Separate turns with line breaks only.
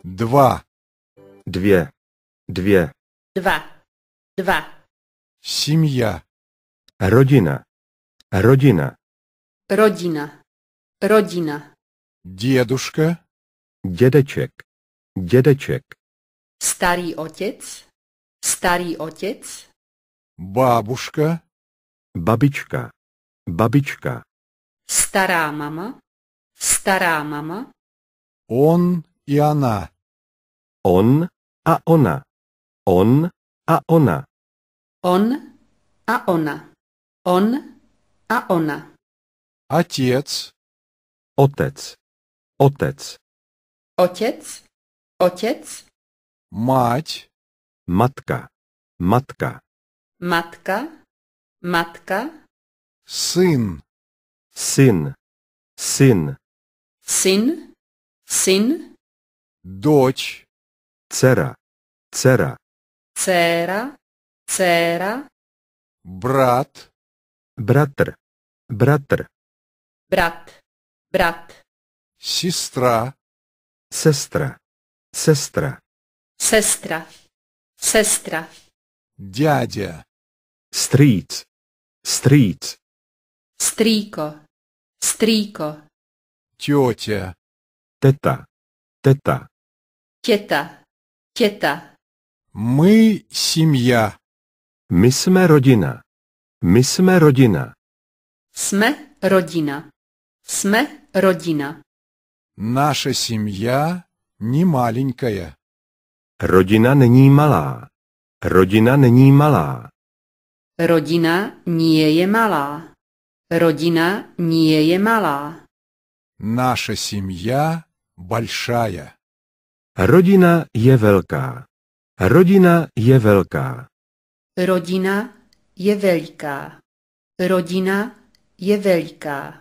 Два.
Dvě. Dvě.
Dva. Dva.
Семья.
Rodina. Rodina.
Rodina. Rodina.
Дедушка.
Dědeček. Dědeček.
Starý otec. Starý otec.
Бабушка.
Babička. Babička.
Stará mama. Stará mama.
Он и она.
On a ona. On a ona.
On a ona. On a ona.
Отец.
Otec. Otec.
Otec. Otec.
Мать.
Matka. Matka.
Matka. Matka.
Сын.
Syn. Syn.
Syn. Syn.
Дочь.
Dcera. Dcera.
Dcéra. Dcéra.
Брат.
Bratr. Bratr.
Brat. Brat.
Сестра.
Sestra. Sestra.
Sestra. Sestra.
Дядя.
Strýc. Strýc.
Strýko. Strýko.
Тетя.
Teta. Teta.
Těta. Těta.
Мы семья.
My jsme rodina. My jsme rodina.
Jsme rodina. Jsme rodina.
Наша семья не маленькая.
Rodina není malá. Rodina není malá.
Rodina nie je malá. Rodina nie je malá.
Наша семья большая.
Rodina je velká. Rodina je velká.
Rodina je veliká. Rodina je veliká.